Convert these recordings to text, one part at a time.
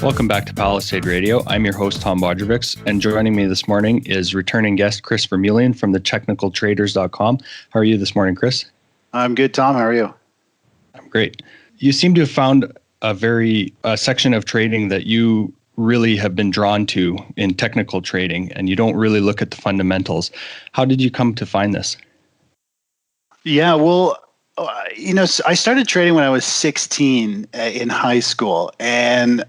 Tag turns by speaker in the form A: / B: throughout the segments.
A: Welcome back to Palisade Radio. I'm your host, Tom Bodrovics, and joining me this morning is returning guest Chris Vermeulen from the technicaltraders.com. How are you this morning, Chris?
B: I'm good, Tom. How are you?
A: I'm great. You seem to have found a section of trading that you really have been drawn to in technical trading, and you don't really look at the fundamentals. How did you come to find this?
B: Yeah, well, I started trading when I was 16 in high school. And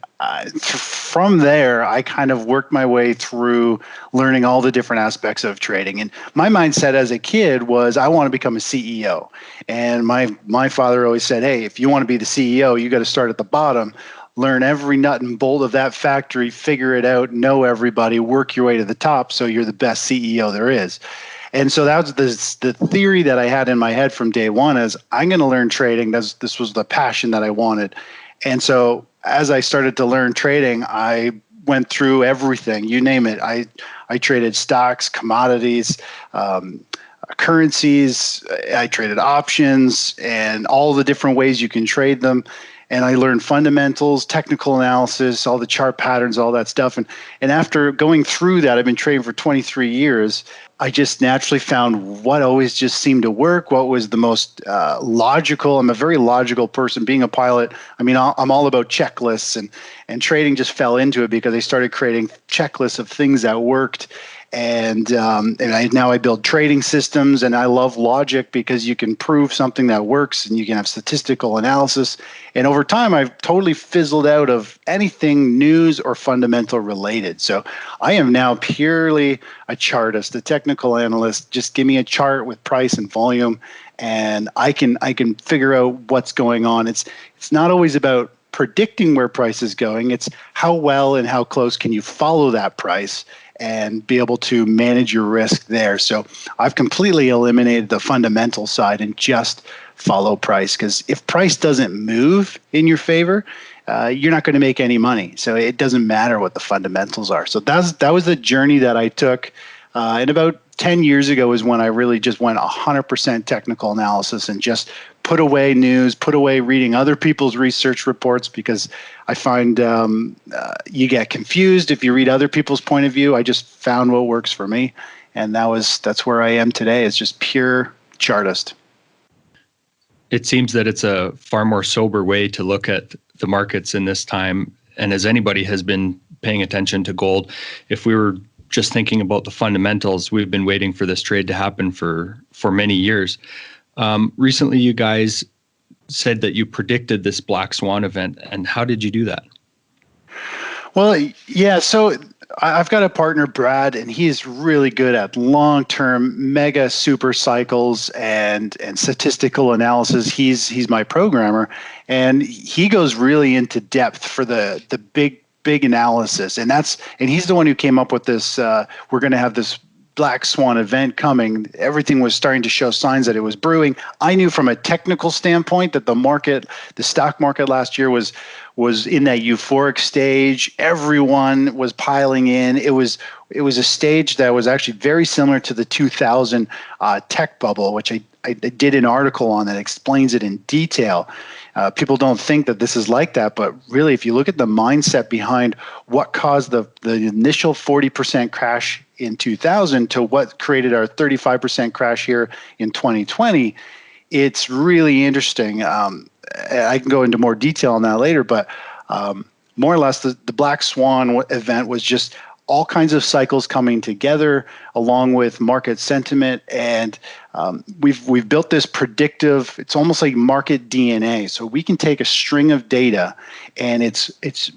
B: from there, I kind of worked my way through learning all the different aspects of trading. And my mindset as a kid was I want to become a CEO. And my father always said, hey, if you want to be the CEO, you got to start at the bottom. Learn every nut and bolt of that factory, figure it out, know everybody, work your way to the top so you're the best CEO there is. And so that was the theory that I had in my head from day one is I'm going to learn trading. This was the passion that I wanted. And so as I started to learn trading, I went through everything, you name it. I traded stocks, commodities, currencies. I traded options and all the different ways you can trade them. And I learned fundamentals, technical analysis, all the chart patterns, all that stuff. And after going through that, I've been trading for 23 years. I just naturally found what always just seemed to work, what was the most logical. I'm a very logical person. Being a pilot, I mean, I'm all about checklists, and trading just fell into it because I started creating checklists of things that worked. And now I build trading systems, and I love logic because you can prove something that works and you can have statistical analysis. And over time, I've totally fizzled out of anything news or fundamental related. So I am now purely a chartist, a technical analyst. Just give me a chart with price and volume, and I can figure out what's going on. It's not always about predicting where price is going. It's how well and how close can you follow that price and be able to manage your risk there. So I've completely eliminated the fundamental side and just follow price, because if price doesn't move in your favor, you're not going to make any money. So it doesn't matter what the fundamentals are. So that was the journey that I took. And about 10 years ago is when I really just went 100% technical analysis and just put away news, put away reading other people's research reports, because I find you get confused if you read other people's point of view. I just found what works for me. And that's where I am today. It's just pure chartist.
A: It seems that it's a far more sober way to look at the markets in this time. And as anybody has been paying attention to gold, if we were just thinking about the fundamentals, we've been waiting for this trade to happen for many years. Recently, you guys said that you predicted this Black Swan event, and how did you do that?
B: Well, yeah, so I've got a partner, Brad, and he's really good at long-term mega super cycles and statistical analysis. He's my programmer, and he goes really into depth for the big analysis, and he's the one who came up with this. We're going to have this Black Swan event coming. Everything was starting to show signs that it was brewing. I knew from a technical standpoint that the stock market last year was in that euphoric stage. Everyone was piling in. It was a stage that was actually very similar to the 2000 tech bubble, which I did an article on that explains it in detail. People don't think that this is like that, but really, if you look at the mindset behind what caused the initial 40% crash in 2000 to what created our 35% crash here in 2020, it's really interesting. I can go into more detail on that later, but more or less, the Black Swan event was just all kinds of cycles coming together along with market sentiment. And we've built this predictive, it's almost like market DNA. So we can take a string of data and it's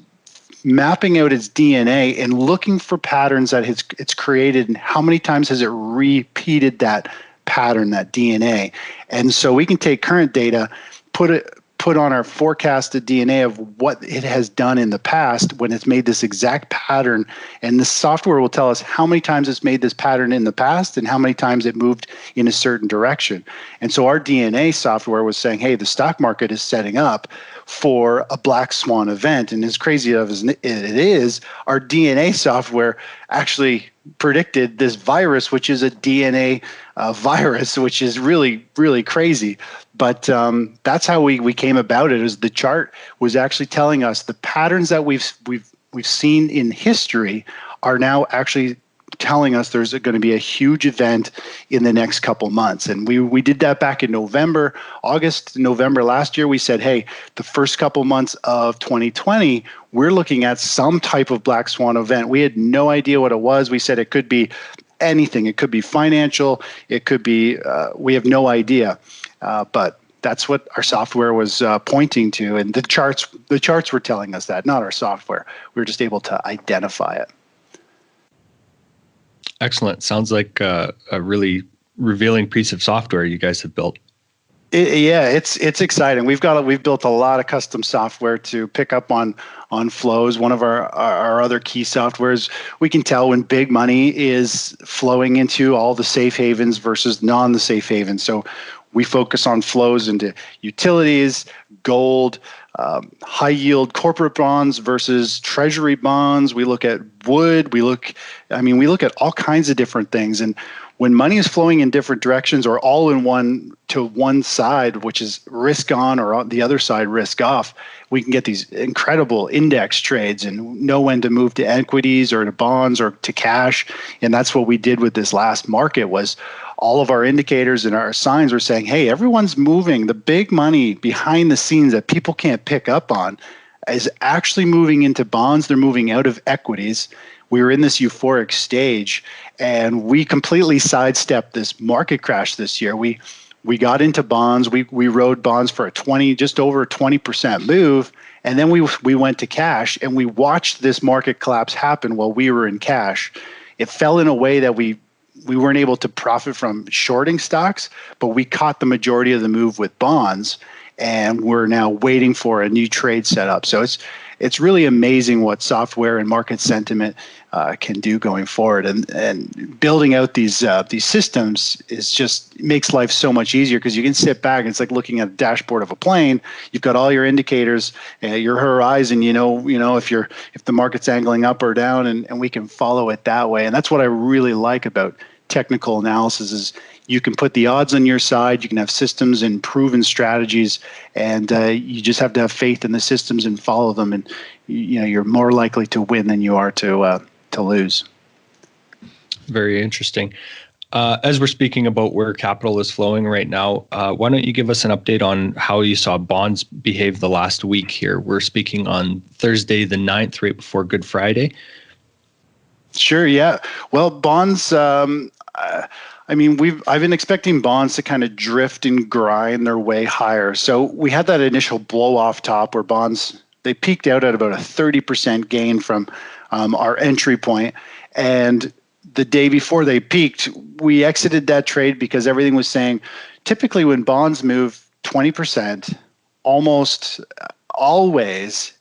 B: mapping out its DNA and looking for patterns that it's created and how many times has it repeated that pattern, that DNA. And so we can take current data, put on our forecasted DNA of what it has done in the past when it's made this exact pattern. And the software will tell us how many times it's made this pattern in the past and how many times it moved in a certain direction. And so our DNA software was saying, hey, the stock market is setting up for a Black Swan event. And as crazy as it is, our DNA software actually predicted this virus, which is a DNA virus, which is really, really crazy. But that's how we came about it. Is the chart was actually telling us the patterns that we've seen in history are now actually telling us there's going to be a huge event in the next couple months. And we did that back in November last year. We said, hey, the first couple months of 2020, we're looking at some type of Black Swan event. We had no idea what it was. We said it could be anything. It could be financial. It could be, we have no idea. But that's what our software was pointing to. And the charts were telling us that, not our software. We were just able to identify it.
A: Excellent. Sounds like a really revealing piece of software you guys have built.
B: It's exciting. We've built a lot of custom software to pick up on flows. One of our other key softwares, we can tell when big money is flowing into all the safe havens versus the safe havens. So we focus on flows into utilities, gold, high yield corporate bonds versus treasury bonds. We look at wood. We look at all kinds of different things. And when money is flowing in different directions or all in one side, which is risk on, or on the other side risk off, we can get these incredible index trades and know when to move to equities or to bonds or to cash. And that's what we did with this last market. Was all of our indicators and our signs were saying, hey, everyone's moving. The big money behind the scenes that people can't pick up on is actually moving into bonds. They're moving out of equities. We were in this euphoric stage, and we completely sidestepped this market crash this year. We got into bonds. We rode bonds for just over a 20% move, and then we went to cash, and we watched this market collapse happen while we were in cash. It fell in a way that we weren't able to profit from shorting stocks, but we caught the majority of the move with bonds, and we're now waiting for a new trade setup. So it's really amazing what software and market sentiment can do going forward, and building out these systems makes life so much easier, because you can sit back. It's like looking at the dashboard of a plane. You've got all your indicators, your horizon. You know if the market's angling up or down, and we can follow it that way. And that's what I really like about technical analysis is you can put the odds on your side. You can have systems and proven strategies, and you just have to have faith in the systems and follow them. And you're more likely to win than you are to lose.
A: Very interesting. As we're speaking about where capital is flowing right now, why don't you give us an update on how you saw bonds behave the last week here? We're speaking on Thursday the 9th, right before Good Friday.
B: Sure, yeah. Well, bonds, I've been expecting bonds to kind of drift and grind their way higher. So we had that initial blow off top where bonds, they peaked out at about a 30% gain from our entry point. And the day before they peaked, we exited that trade because everything was saying, typically when bonds move 20%, almost always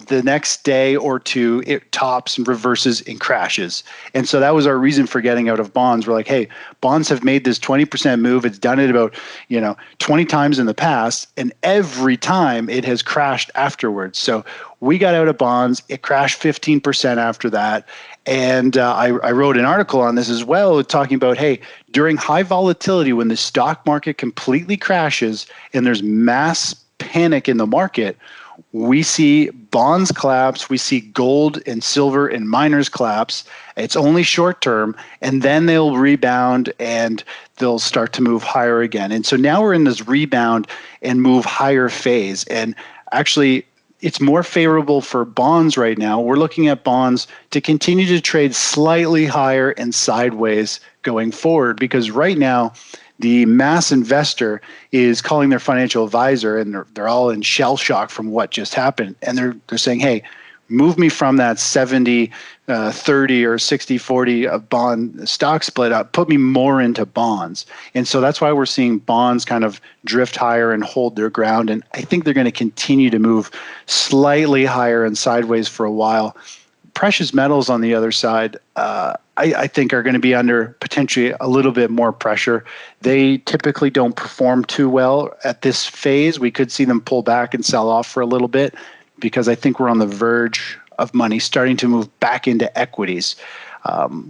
B: the next day or two, it tops and reverses and crashes. And so that was our reason for getting out of bonds. We're like, hey, bonds have made this 20% move. It's done it about 20 times in the past, and every time it has crashed afterwards. So we got out of bonds. It crashed 15% after that. And I wrote an article on this as well, talking about, hey, during high volatility, when the stock market completely crashes and there's mass panic in the market, we see bonds collapse, we see gold and silver and miners collapse. It's only short term, and then they'll rebound and they'll start to move higher again. And so now we're in this rebound and move higher phase. And actually, it's more favorable for bonds right now. We're looking at bonds to continue to trade slightly higher and sideways going forward, because right now, the mass investor is calling their financial advisor, and they're all in shell shock from what just happened. And they're saying, hey, move me from that 70-30 or 60-40 of bond stock split up, put me more into bonds. And so that's why we're seeing bonds kind of drift higher and hold their ground. And I think they're going to continue to move slightly higher and sideways for a while. Precious metals on the other side, I think are going to be under potentially a little bit more pressure. They typically don't perform too well at this phase. We could see them pull back and sell off for a little bit, because I think we're on the verge of money starting to move back into equities.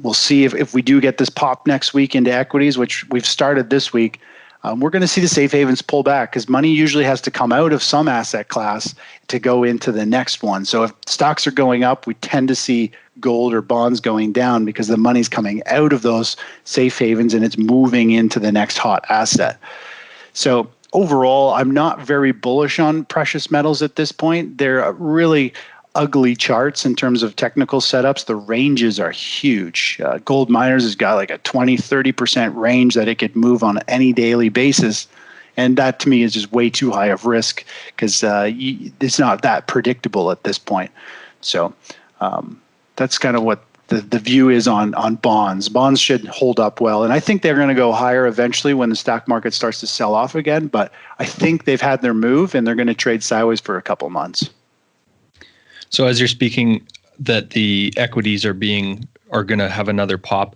B: We'll see if we do get this pop next week into equities, which we've started this week. We're going to see the safe havens pull back because money usually has to come out of some asset class to go into the next one. So if stocks are going up, we tend to see gold or bonds going down because the money's coming out of those safe havens and it's moving into the next hot asset. So overall, I'm not very bullish on precious metals at this point. They're really ugly charts in terms of technical setups. The ranges are huge. Gold miners has got like a 20-30% range that it could move on any daily basis. And that to me is just way too high of risk because it's not that predictable at this point. So that's kind of what the view is on bonds. Bonds should hold up well. And I think they're going to go higher eventually when the stock market starts to sell off again. But I think they've had their move and they're going to trade sideways for a couple months.
A: So as you're speaking that the equities are going to have another pop,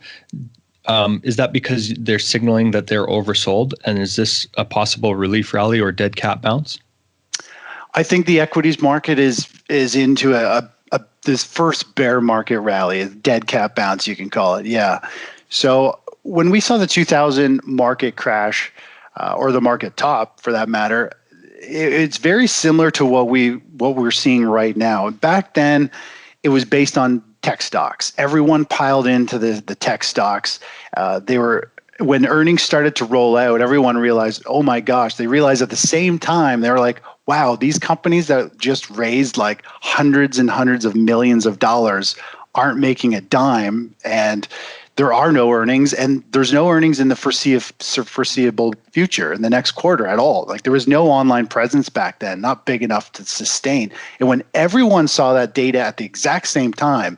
A: is that because they're signaling that they're oversold? And is this a possible relief rally or dead cat bounce?
B: I think the equities market is into this first bear market rally, a dead cat bounce, you can call it. Yeah. So when we saw the 2000 market crash, or the market top for that matter, it's very similar to what we're seeing right now. Back then, it was based on tech stocks. Everyone piled into the tech stocks. When earnings started to roll out, everyone realized, oh my gosh, they realized at the same time, they were like, wow, these companies that just raised like hundreds and hundreds of millions of dollars aren't making a dime, and there are no earnings, and there's no earnings in the foreseeable future in the next quarter at all. Like there was no online presence back then, not big enough to sustain. And when everyone saw that data at the exact same time,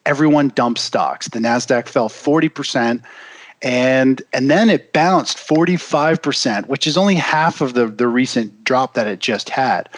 B: everyone dumped stocks. The NASDAQ fell 40%. And then it bounced 45%, which is only half of the recent drop that it just had.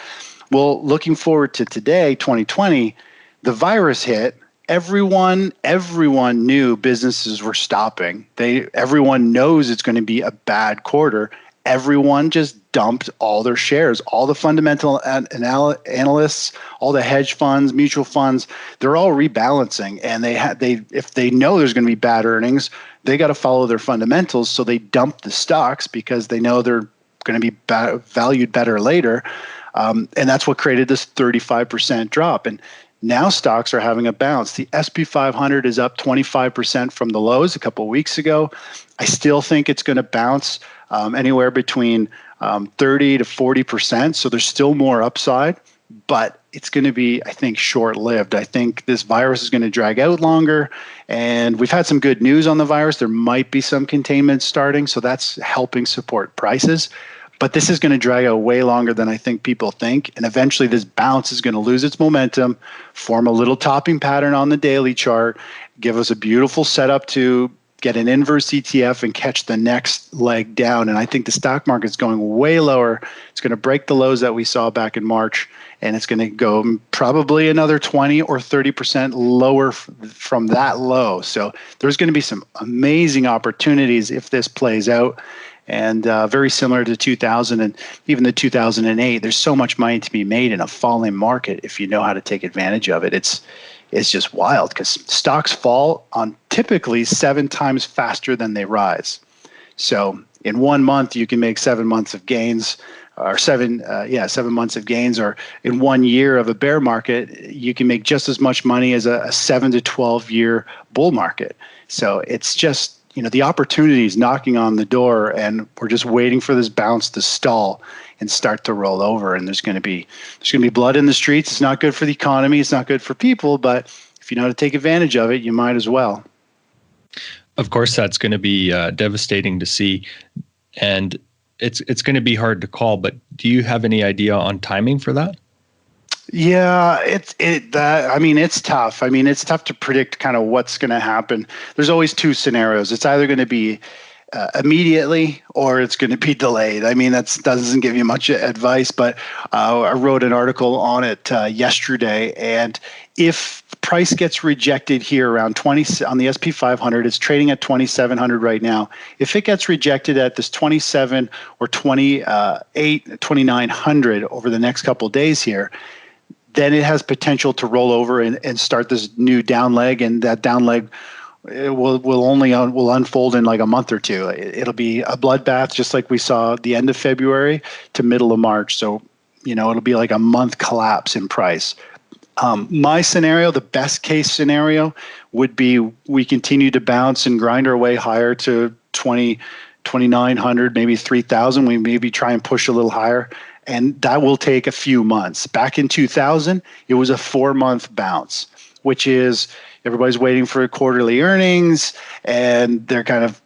B: Well, looking forward to today, 2020, the virus hit. Everyone knew businesses were stopping. Everyone knows it's going to be a bad quarter. Everyone just dumped all their shares. All the fundamental analysts, all the hedge funds, mutual funds, they're all rebalancing. And if they know there's going to be bad earnings, they got to follow their fundamentals. So they dump the stocks because they know they're going to be valued better later. And that's what created this 35% drop. And now stocks are having a bounce. The SP 500 is up 25% from the lows a couple of weeks ago. I still think it's going to bounce anywhere between 30 to 40%. So there's still more upside, but it's going to be, I think, short-lived. I think this virus is going to drag out longer, and we've had some good news on the virus. There might be some containment starting, so that's helping support prices. But this is going to drag out way longer than I think people think. And eventually this bounce is going to lose its momentum, form a little topping pattern on the daily chart, give us a beautiful setup to get an inverse ETF and catch the next leg down. And I think the stock market's going way lower. It's going to break the lows that we saw back in March, and it's going to go probably another 20 or 30% lower from that low. So there's going to be some amazing opportunities if this plays out. And very similar to 2000 and even the 2008, there's so much money to be made in a falling market if you know how to take advantage of it. It's just wild because stocks fall on typically 7 times faster than they rise. So in 1 month, you can make 7 months of gains, or 7 months of gains, or in 1 year of a bear market, you can make just as much money as a 7 to 12 year bull market. So it's just, the opportunity is knocking on the door, and we're just waiting for this bounce to stall and start to roll over. And there's going to be blood in the streets. It's not good for the economy. It's not good for people. But if you know how to take advantage of it, you might as well.
A: Of course, that's going to be devastating to see, and it's going to be hard to call. But do you have any idea on timing for that?
B: Yeah, it's tough. It's tough to predict kind of what's going to happen. There's always 2 scenarios. It's either going to be immediately or it's going to be delayed. That doesn't give you much advice, but I wrote an article on it yesterday. And if price gets rejected here around 20 on the SP 500, it's trading at 2,700 right now. If it gets rejected at this 27 or 28, 2,900 over the next couple of days here, then it has potential to roll over and start this new down leg, and that down leg it will unfold in like a month or two. It'll be a bloodbath, just like we saw at the end of February to middle of March. So, it'll be like a month collapse in price. My scenario, the best case scenario, would be we continue to bounce and grind our way higher to 2,900, maybe 3,000. We maybe try and push a little higher, and that will take a few months. Back in 2000, it was a 4-month bounce, which is everybody's waiting for quarterly earnings, and they're kind of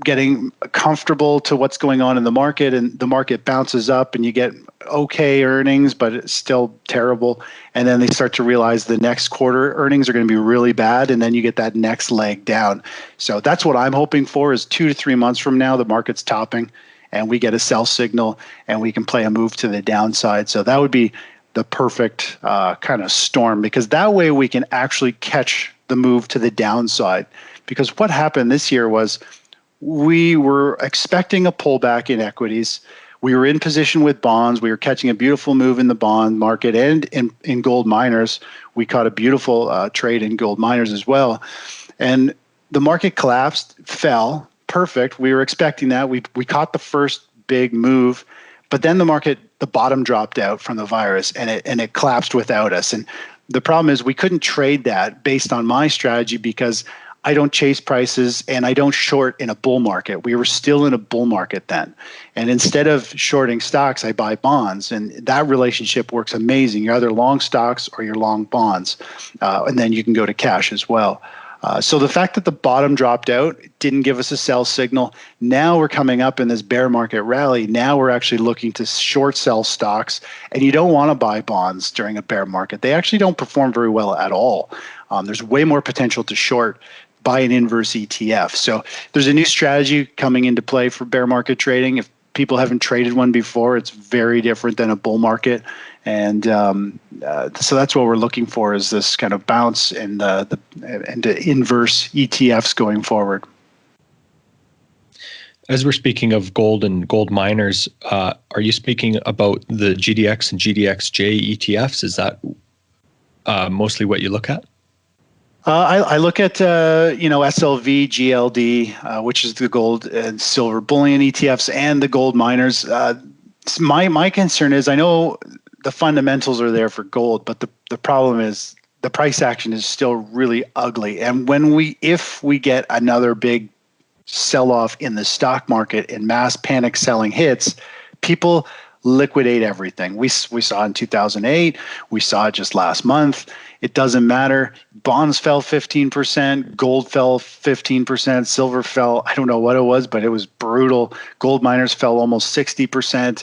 B: getting comfortable to what's going on in the market, and the market bounces up and you get okay earnings, but it's still terrible. And then they start to realize the next quarter earnings are going to be really bad, and then you get that next leg down. So that's what I'm hoping for, is 2 to 3 months from now, the market's topping and we get a sell signal and we can play a move to the downside. So that would be the perfect kind of storm, because that way we can actually catch the move to the downside. Because what happened this year was we were expecting a pullback in equities. We were in position with bonds. We were catching a beautiful move in the bond market and in gold miners. We caught a beautiful trade in gold miners as well. And the market collapsed, fell. Perfect. We were expecting that. We caught the first big move, but then the bottom dropped out from the virus, and it collapsed without us. And the problem is we couldn't trade that based on my strategy, because I don't chase prices and I don't short in a bull market. We were still in a bull market then. And instead of shorting stocks, I buy bonds. And that relationship works amazing. You're either long stocks or you're long bonds. And then you can go to cash as well. So the fact that the bottom dropped out didn't give us a sell signal. Now we're coming up in this bear market rally. Now we're actually looking to short sell stocks, and you don't want to buy bonds during a bear market. They actually don't perform very well at all. There's way more potential to short buy an inverse ETF. So there's a new strategy coming into play for bear market trading. If people haven't traded one before, it's very different than a bull market. And so that's what we're looking for, is this kind of bounce and the inverse ETFs going forward.
A: As we're speaking of gold and gold miners, are you speaking about the GDX and GDXJ ETFs? Is that mostly what you look at?
B: I look at SLV, GLD, which is the gold and silver bullion ETFs, and the gold miners. My concern is, I know the fundamentals are there for gold, but the problem is the price action is still really ugly. And if we get another big sell-off in the stock market and mass panic selling hits, people liquidate everything. We saw in 2008. We saw it just last month. It doesn't matter. Bonds fell 15%. Gold fell 15%. Silver fell, I don't know what it was, but it was brutal. Gold miners fell almost 60%.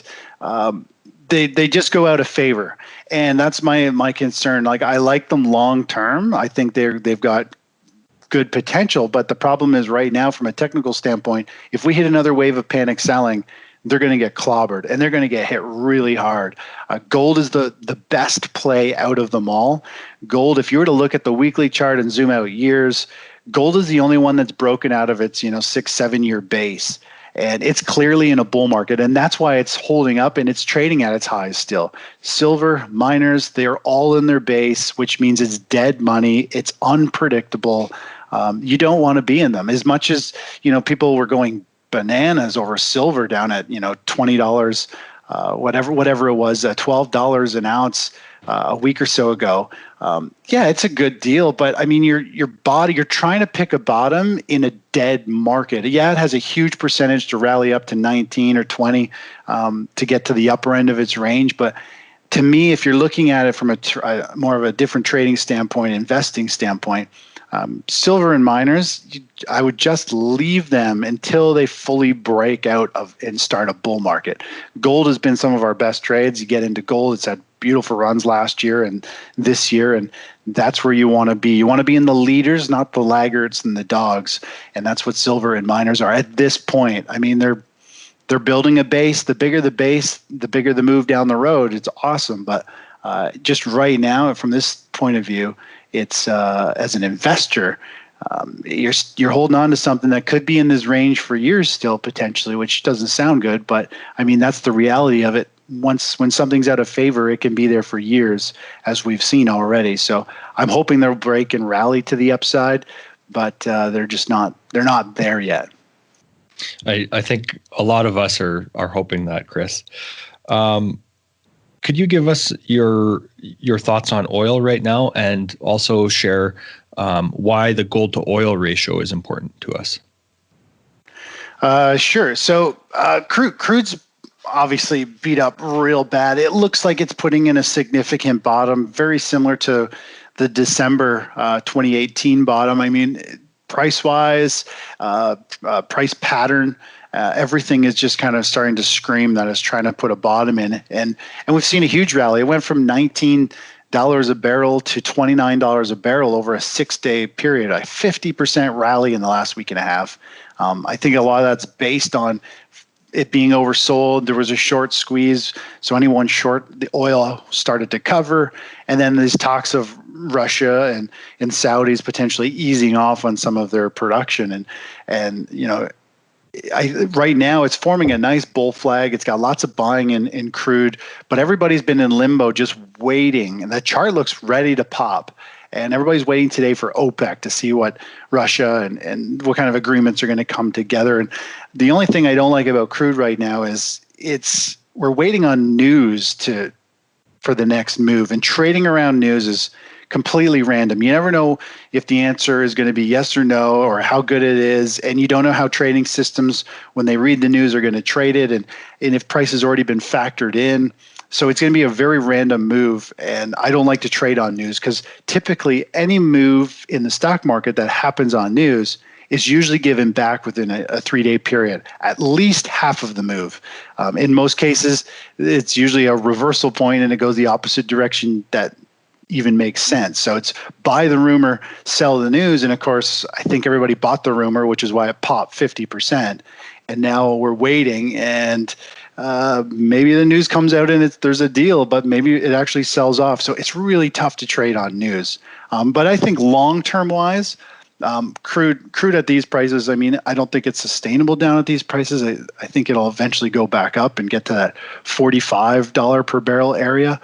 B: They just go out of favor. And that's my concern. Like, I like them long term. I think they've got good potential. But the problem is, right now, from a technical standpoint, if we hit another wave of panic selling, they're going to get clobbered, and they're going to get hit really hard. Gold is the best play out of them all. Gold, if you were to look at the weekly chart and zoom out years, gold is the only one that's broken out of its 6-7 year base. And it's clearly in a bull market, and that's why it's holding up and it's trading at its highs still. Silver, miners, they're all in their base, which means it's dead money. It's unpredictable. You don't want to be in them. As much as people were going bananas over silver down at $20, whatever it was, $12 an ounce a week or so ago. Yeah, it's a good deal, but I mean, you're trying to pick a bottom in a dead market. Yeah, it has a huge percentage to rally up to 19 or 20 to get to the upper end of its range. But to me, if you're looking at it from a more of a different trading standpoint, investing standpoint, silver and miners, I would just leave them until they fully break out of and start a bull market. Gold has been some of our best trades. You get into gold, it's had beautiful runs last year and this year, and that's where you want to be. You want to be in the leaders, not the laggards and the dogs, and that's what silver and miners are at this point. I mean, they're building a base. The bigger the base, the bigger the move down the road. It's awesome, but just right now, from this point of view, it's as an investor, you're holding on to something that could be in this range for years still potentially, which doesn't sound good, but I mean, that's the reality of it. When something's out of favor, it can be there for years, as we've seen already. So I'm hoping they'll break and rally to the upside. but they're not there yet.
A: I think a lot of us are hoping that, Chris. Could you give us your thoughts on oil right now, and also share why the gold to oil ratio is important to us?
B: Sure. So crude's obviously beat up real bad. It looks like it's putting in a significant bottom, very similar to the December 2018 bottom. I mean, price-wise, price pattern, everything is just kind of starting to scream that it's trying to put a bottom in. And we've seen a huge rally. It went from $19 a barrel to $29 a barrel over a 6-day period, a 50% rally in the last week and a half. I think a lot of that's based on it being oversold. There was a short squeeze, so anyone short the oil started to cover, and then these talks of Russia and Saudis potentially easing off on some of their production, and right now it's forming a nice bull flag. It's got lots of buying in crude, but everybody's been in limbo just waiting, and that chart looks ready to pop. And everybody's waiting today for OPEC to see what Russia and what kind of agreements are going to come together. And the only thing I don't like about crude right now is we're waiting on news for the next move. And trading around news is completely random. You never know if the answer is going to be yes or no, or how good it is. And you don't know how trading systems, when they read the news, are going to trade it, and if price has already been factored in. So it's going to be a very random move, and I don't like to trade on news, because typically any move in the stock market that happens on news is usually given back within a 3-day period, at least half of the move. In most cases, it's usually a reversal point, and it goes the opposite direction that even makes sense. So it's buy the rumor, sell the news. And of course, I think everybody bought the rumor, which is why it popped 50%. And now we're waiting, and maybe the news comes out and there's a deal, but maybe it actually sells off. So it's really tough to trade on news. But I think long-term wise, crude at these prices, I mean, I don't think it's sustainable down at these prices. I think it'll eventually go back up and get to that $45 per barrel area.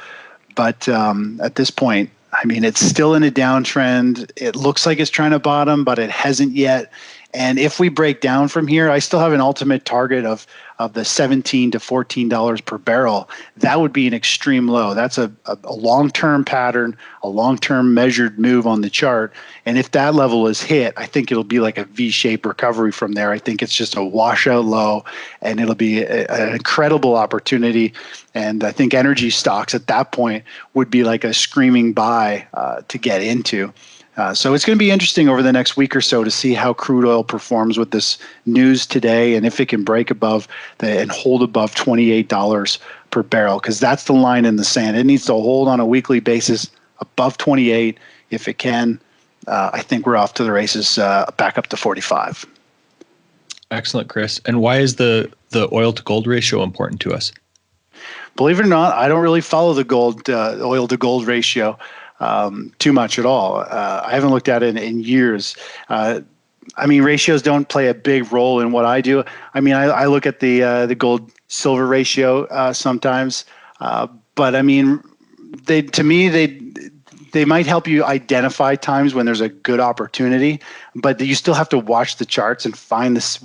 B: But at this point, I mean, it's still in a downtrend. It looks like it's trying to bottom, but it hasn't yet. And if we break down from here, I still have an ultimate target of the $17 to $14 per barrel. That would be an extreme low. That's a long-term pattern, a long-term measured move on the chart. And if that level is hit, I think it'll be like a V-shaped recovery from there. I think it's just a washout low, and it'll be an incredible opportunity. And I think energy stocks at that point would be like a screaming buy to get into. So it's going to be interesting over the next week or so to see how crude oil performs with this news today, and if it can break above and hold above $28 per barrel, because that's the line in the sand. It needs to hold on a weekly basis above 28. If it can, I think we're off to the races, back up to 45.
A: Excellent, Chris. And why is the oil to gold ratio important to us?
B: Believe it or not, I don't really follow the oil to gold ratio too much at all. I haven't looked at it in years. I mean, ratios don't play a big role in what I do. I mean, I look at the gold silver ratio sometimes, but I mean, they might help you identify times when there's a good opportunity, but you still have to watch the charts and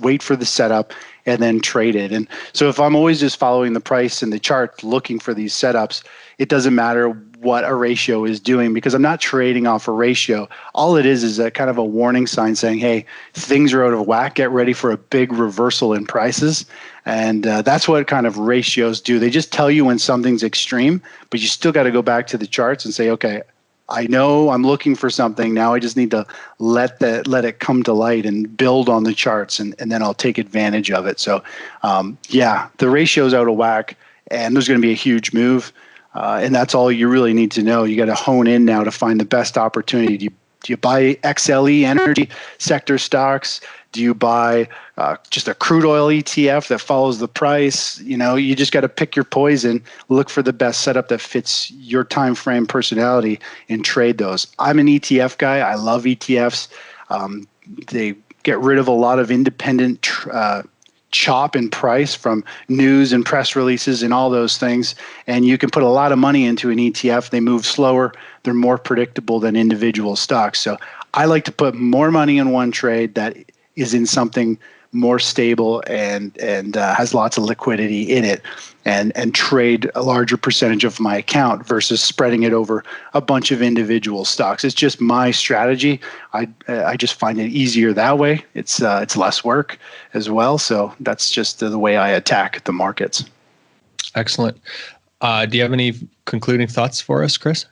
B: wait for the setup and then trade it. And so if I'm always just following the price and the chart looking for these setups, it doesn't matter what a ratio is doing, because I'm not trading off a ratio. All it is a kind of a warning sign saying, hey, things are out of whack. Get ready for a big reversal in prices. And that's what kind of ratios do. They just tell you when something's extreme, but you still got to go back to the charts and say, okay, I know I'm looking for something. Now I just need to let it come to light and build on the charts, and then I'll take advantage of it. So, the ratio's out of whack, and there's going to be a huge move. And that's all you really need to know. You got to hone in now to find the best opportunity. Do you buy XLE energy sector stocks? Do you buy just a crude oil ETF that follows the price? You just got to pick your poison, look for the best setup that fits your time frame personality, and trade those. I'm an ETF guy. I love ETFs. They get rid of a lot of independent chop in price from news and press releases and all those things. And you can put a lot of money into an ETF. They move slower. They're more predictable than individual stocks. So I like to put more money in one trade that is in something more stable and has lots of liquidity in it, and trade a larger percentage of my account versus spreading it over a bunch of individual stocks. It's just my strategy. I just find it easier that way. It's less work as well. So that's just the way I attack the markets.
A: Excellent. Do you have any concluding thoughts for us, Chris?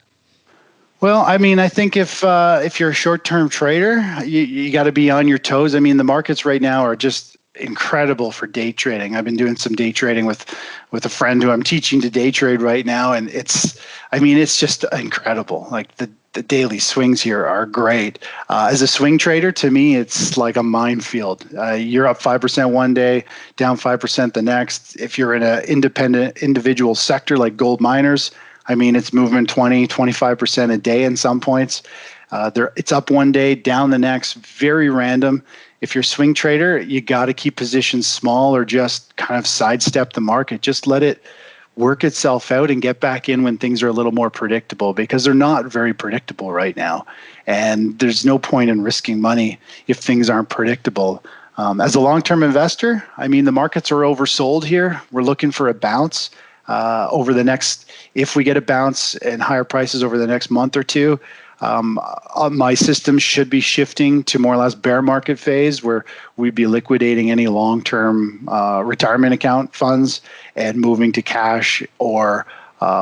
B: Well, I mean, I think if you're a short-term trader, you got to be on your toes. I mean, the markets right now are just incredible for day trading. I've been doing some day trading with a friend who I'm teaching to day trade right now, and it's just incredible. Like the daily swings here are great. As a swing trader, to me, it's like a minefield. You're up 5% one day, down 5% the next. If you're in an independent individual sector like gold miners, I mean, it's moving 20, 25% a day in some points. It's up one day, down the next, very random. If you're a swing trader, you got to keep positions small or just kind of sidestep the market. Just let it work itself out and get back in when things are a little more predictable, because they're not very predictable right now. And there's no point in risking money if things aren't predictable. As a long-term investor, I mean, the markets are oversold here. We're looking for a bounce. Over the next, if we get a bounce and higher prices over the next month or two, my system should be shifting to more or less bear market phase, where we'd be liquidating any long-term retirement account funds and moving to cash, or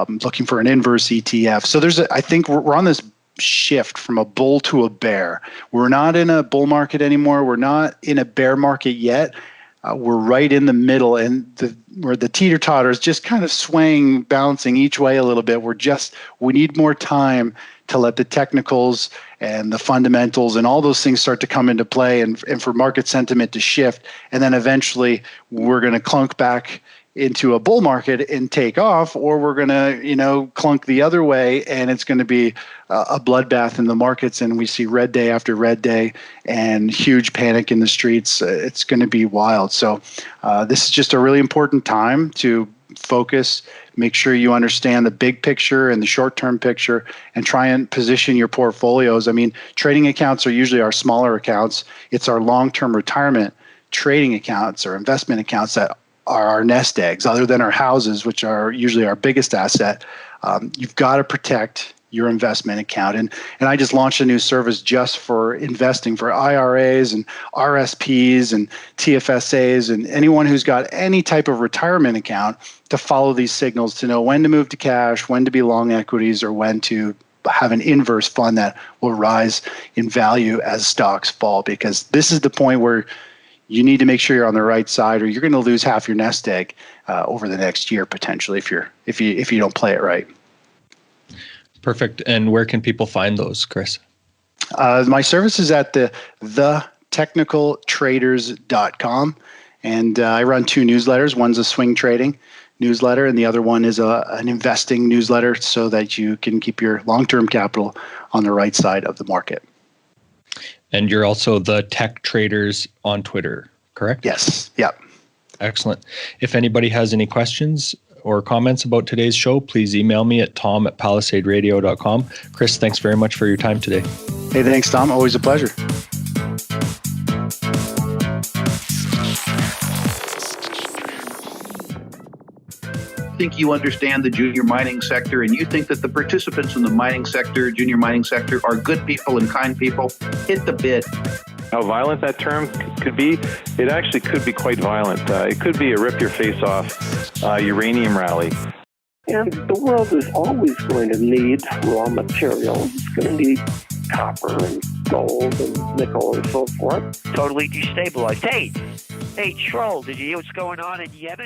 B: looking for an inverse ETF. So I think we're on this shift from a bull to a bear. We're not in a bull market anymore. We're not in a bear market yet. We're right in the middle, and where the teeter-totter is just kind of swaying, bouncing each way a little bit. We need more time to let the technicals and the fundamentals and all those things start to come into play, and for market sentiment to shift. And then eventually we're going to clunk back into a bull market and take off, or we're going to, clunk the other way, and it's going to be a bloodbath in the markets, and we see red day after red day and huge panic in the streets. It's going to be wild. So this is just a really important time to focus, make sure you understand the big picture and the short-term picture, and try and position your portfolios. I mean, trading accounts are usually our smaller accounts. It's our long-term retirement trading accounts or investment accounts that are our nest eggs, other than our houses, which are usually our biggest asset. You've got to protect your investment account. And I just launched a new service just for investing for IRAs and RSPs and TFSAs and anyone who's got any type of retirement account, to follow these signals, to know when to move to cash, when to be long equities, or when to have an inverse fund that will rise in value as stocks fall. Because this is the point where you need to make sure you're on the right side, or you're going to lose half your nest egg over the next year potentially if you don't play it right.
A: Perfect. And where can people find those, Chris?
B: My service is at thetechnicaltraders.com, and I run two newsletters. One's a swing trading newsletter, and the other one is an investing newsletter, so that you can keep your long-term capital on the right side of the market.
A: And you're also the Tech Traders on Twitter, correct?
B: Yes. Yep.
A: Excellent. If anybody has any questions or comments about today's show, please email me at tom@palisaderadio.com. Chris, thanks very much for your time today.
B: Hey, thanks, Tom. Always a pleasure.
C: Think you understand the junior mining sector, and you think that the participants in the mining sector, junior mining sector, are good people and kind people, hit the bid.
D: How violent that term could be, it actually could be quite violent. It could be a rip your face off uranium rally.
E: And the world is always going to need raw materials. It's going to need copper and gold and nickel and so forth.
F: Totally destabilized. Hey, Troll, did you hear what's going on in Yemen?